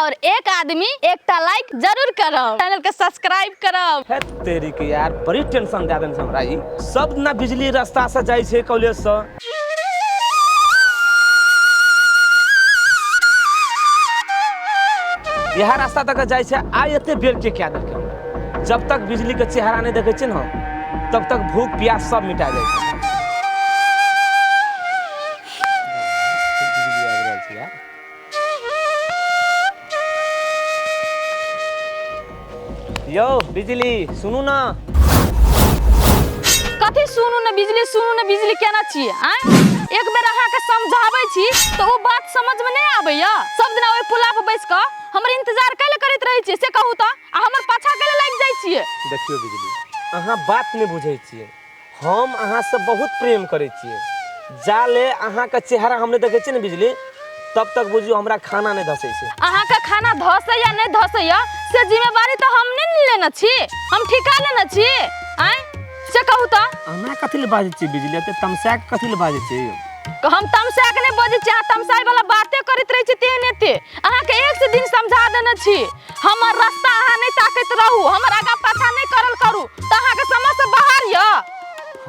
और एक आदमी एकटा लाइक जरूर करब, चैनल के सब्सक्राइब करब। है तेरी के यार बड़ी टेंशन दे देन हमरा ई सब ना बिजली रास्ता से जाय छै कॉलेज से। यह रास्ता तक जाय छै आ एते बेर के क्या देलकै हमरा। जब तक बिजली के चेहरा नहीं देखे छै न तब तक भूख प्यास सब मिटा जाय छै। यो बिजली सुनू ना। कथी सुनू ना बिजली केना छियै आय? एक बेर अहाँ के समझाबै छी तो वो बात समझ में नहीं आबैया। सब दिन ओइ पुला पर बैस के हमर इंतजार कैले करैत रहै छियै से कहू त आ हमर पाछा कैले लागि जाइ छियै। देखियो बिजली अहाँ बात नहीं बुझै छियै। हम अहाँ से बहुत प्रेम करै छियै। जाले अहाँ के चेहरा हमने देखे छियै न बिजली तब तक बुझियो हमरा खाना नहीं धसै छै। अहाँ के खाना धसै या नहीं धसै या से जिम्मेवारी तो हम नहीं लेना छी, हम ठिका लेना छी आय से कहू त। हमरा कथि ले बाजै छी बिजली एते तमसा के कथि ले बाजै छी? हम तमसा के नहीं बाजै छी, अहाँ तमसाई वाला बातें करैत रहै छी तेनेते। अहाँ के एक से दिन समझा देने छी हमर रास्ता अहाँ नहीं ताकैत रहू, हमर आगा पाछा नहीं करल करू त अहाँ के समझ से बाहर य।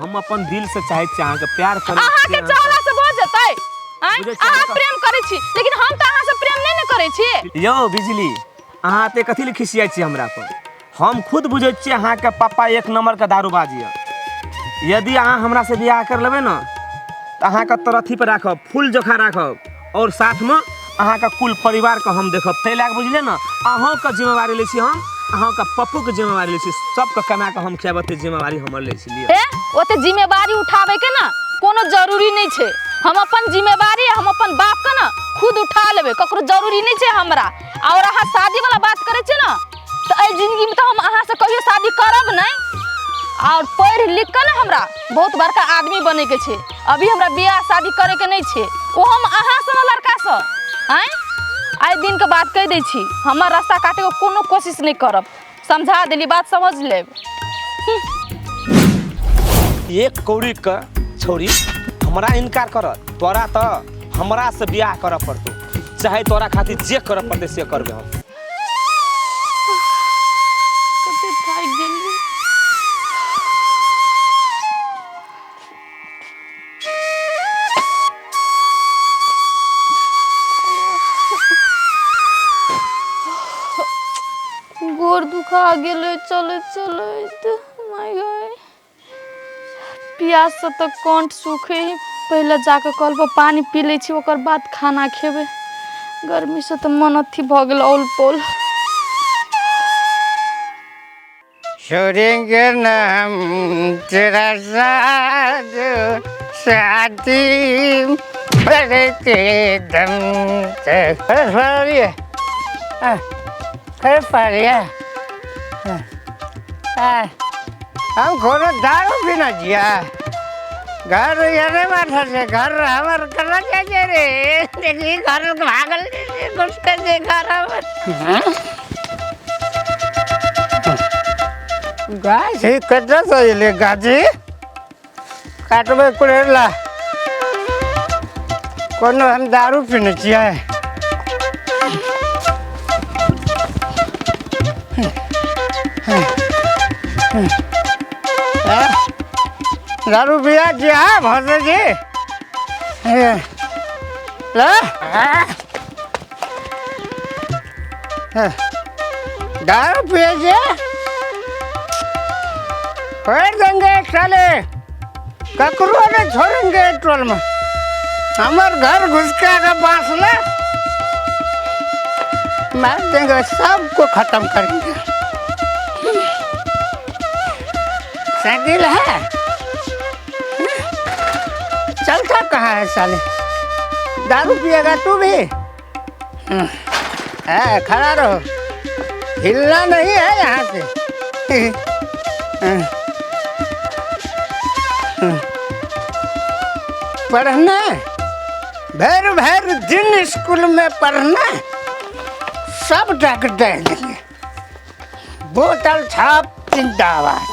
हम अपन दिल से चाहै छी अहाँ के प्यार करै छी। अहाँ के चाहला से भ जेतै आय? अहाँ प्रेम करै छी लेकिन हम त अहाँ से प्रेम नहीं न करै छी। यो बिजली अहाँ ते कथि ले खिसियाइ छी हमरा पर? हम खुद बुझै छी अहाँ के पापा एक नंबर के दारूबाज य। यदि अहाँ हमरा से बियाह कर लेबै न त अहाँ के तरथी पे राखब, फूल जोखा राखब और साथ में अहाँ के कुल परिवार के हम देखब। तै लाग बुझले न अहाँ के जिम्मेवारी ले छी हम, अहाँ के पप्पू के जिम्मेवारी ले छी, सब के कमा के हम खियाबते जिम्मेवारी हमर ले छी। लियो ए ओते जिम्मेवारी उठावे के ना कोनो जरूरी नहीं छे। हम अपन जिम्मेवारी हम अपन बाप का ना खुद उठा लेबे, ककरो जरूरी नहीं छे हमरा। और अहाँ शादी वाला बात करे छे ना तो ए जिंदगी में तो हम अहाँ से कहियो शादी करब नहीं। और पढ़ लिख के ना हमरा बहुत बड़का आदमी बने के छे। अभी हमरा बियाह शादी करे के नहीं छे, वो हम अहाँ से लड़का से आय आइ दिन के बात कह दै छी। हमर रास्ता काटे के कोनो कोशिश नहीं करब, समझा देली बात समझ लेब। एक कौड़ी का छोरी हमरा इनकार कर तोरा तो हमरा से बियाह कर पड़तो, चाहे तोरा खातिर जे कर पड़ते से करबे हम। कते थाक गेली। गोर दुखा गेले चले चले माय गॉड। प्यास से तो कंठ सूखे ही, पहले जाके कल पर पानी पी ले छी ओकर बाद खाना खेबे। गर्मी से तो मन अथी भ गेल औल पोल। छोड़ेंगे न हम तेरा साथ शादी भरते दम तक। हम कोनो दारू भी ना जिया। घर यारे माथा से घर हमर करना चाहिए रे। देखिए घर भागल कुछ कर देखा रहा गाय से कटा सही गाजी काटबे कुरेला कोनो हम दारू पीने चाहिए। दारू पिया जी हाँ भरते जी दारू पिए जी फेर देंगे साले, ककरो ने छोड़ेंगे टोल में। हमार घर घुसका का बांसला मार देंगे, सबको खत्म करेंगे। साइकिल है चलता कहाँ है साले? दारू पिएगा तू भी? है खड़ा रहो, हिलना नहीं है यहाँ से। पढ़ना भैर भैर दिन स्कूल में पढ़ना, सब डॉक्टर देंगे। बोतल छाप जिंदाबाद।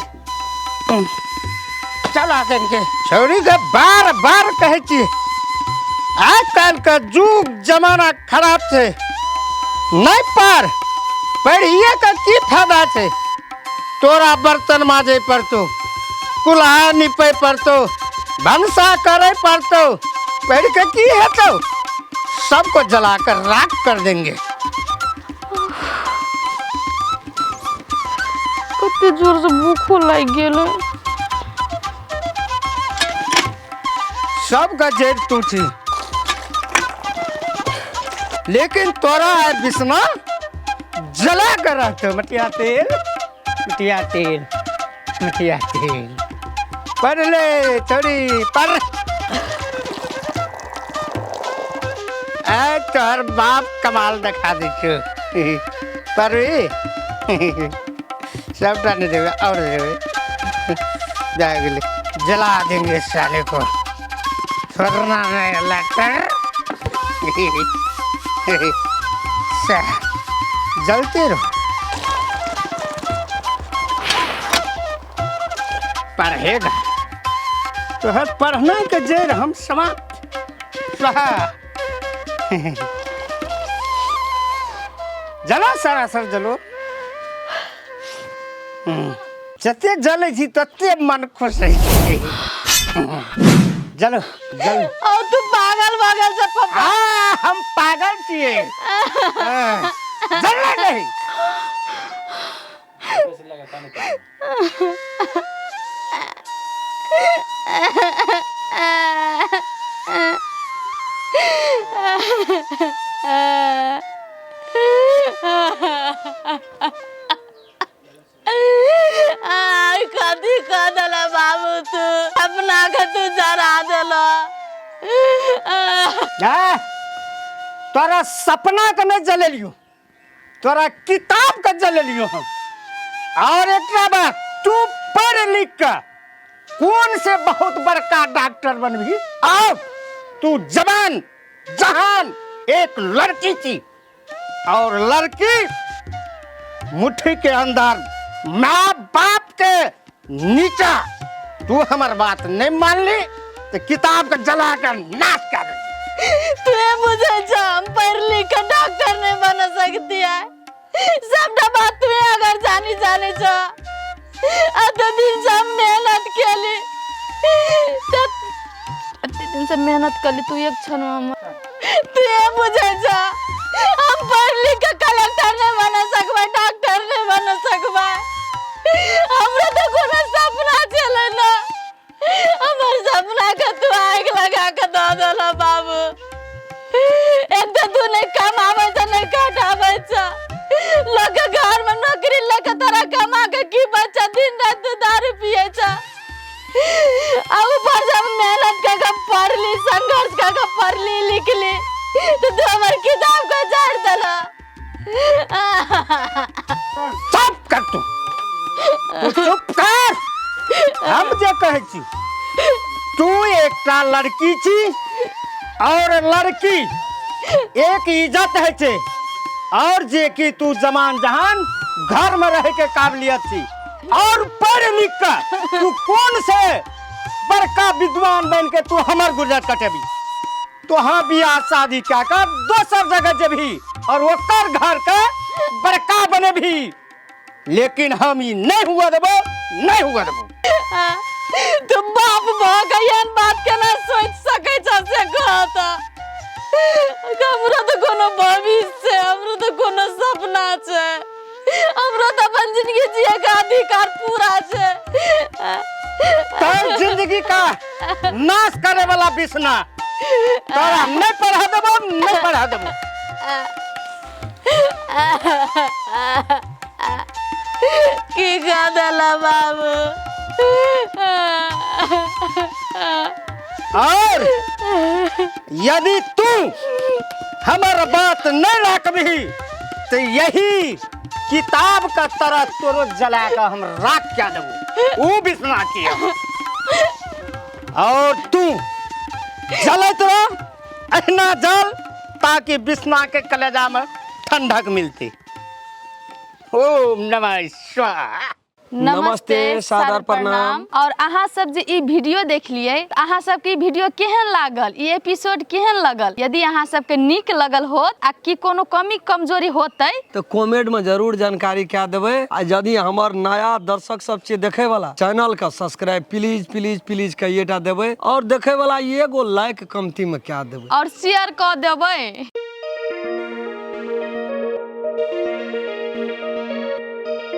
चला देंगे छोरी के बार बार कहे आज कल का जुग जमाना खराब थे, नहीं पार पढ़िए का की फायदा छे तोरा बर्तन माजे पड़तो कुल्हा निपे पड़तो भंसा करे पड़तो पढ़ के की हेतो सबको जलाकर राख कर देंगे। कते जोर से भूखो लग गेल सबका जेब तू थी लेकिन तोरा है बिस्मा जला कर रखते मटिया तेल मटिया तेल मटिया तेल पढ़ ले थोड़ी पढ़ तोहर बाप कमाल दिखा दीछो पर सबटा नहीं देवे और देवे जाएगी जला देंगे साले को छोड़ना नहीं लटर जलते रहो पढ़ेगा तो है पढ़ना के जेर हम समाप्त जला सारा सर जलो जते जले छी तते मन खुश है जलो जलो और तू पागल पागल से पप्पा हम पागल छिए जलना नहीं कथी कह दिल बाबू तू अपना के तू जरा दिल तोरा सपना के नहीं जलेलियो तोरा किताब के जलेलियो हम और एक बात तू पढ़ लिख कर कौन से बहुत बड़का डॉक्टर बनबी आओ तू जवान जहान एक लड़की थी और लड़की मुट्ठी के अंदर माँ बाप के नीचा तू हमार बात नहीं मान ली तो किताब का जला कर नाश कर तू मुझे हम पढ़ लिख कर डॉक्टर नहीं बन सकती है सब बात तू अगर जानी जाने छो अते दिन से मेहनत केली अते दिन से मेहनत कली तू एक क्षण में तू मुझे हम पढ़ लिख कर कलेक्टर नहीं बन सकबा डॉक्टर नहीं बन सकबा हमरा तो कोनो सपना चले ना हमर सपना के तू आग लगा के दे देला बाबू एक तो तू नहीं कमावे छ नहीं खटावे छ लोग घर में नौकरी लेके तोरा कमा के की बच्चा दिन रात दारू पिए छ अब ऊपर जब मेहनत करके पढ़ ली संघर्ष करके पढ़ ली लिख ली तो तू हमार किताब को झाड़ देला चुप कर तू चुप कर हम जे कहे छी तू एकटा लड़की छी और लड़की एक इज्जत है छे और जे कि तू जमान जहान घर में रह के काबिलियत थी और पढ़ लिख कर तू कौन से बड़का विद्वान बन के तू हमार गुजर कटेबी तो हाँ बियाह शादी क्या कर दोसर जगह जेबी और ओकर घर का बड़का बने भी लेकिन हम ही नहीं हुआ देबो नहीं हुआ देबो तू बाप भगयन बात के ना सोच सके छ से कहता हमरा तो कोनो भविष्य हमरा तो कोनो सपना छे हमरा तो अपन जिंदगी जिए का अधिकार पूरा छे तर जिंदगी का नाश करे वाला बिसना तोरा नहीं पढ़ा देबो नहीं पढ़ा देबो की गादला बाबू और यदि तू हमारा बात नहीं रखबी तो यही किताब का तरह तोरो जला का हम राख क्या देबो वो बिसना किया और तू जलत रह अहिना जल ताकि बिसना के कलेजा में ठंडक मिलती। ओम नमः शिवाय। नमस्ते सादर प्रणाम। और अहाँ सब जे ई वीडियो देखलिए, अहाँ सबके ई वीडियो केहन लागल, ई एपिसोड केहन लगल? यदि अहाँ सबके नीक लगल होत आ कि कोनो कमी कमजोरी होतै तो कमेंट में जरूर जानकारी क्या देवे। आ यदि हमार नया दर्शक सब छे देखे वाला चैनल का सब्सक्राइब प्लीज प्लीज प्लीज कहिएटा देवे और देखे वाला एगो लाइक कमती में क्या देवे और शेयर कर देबै।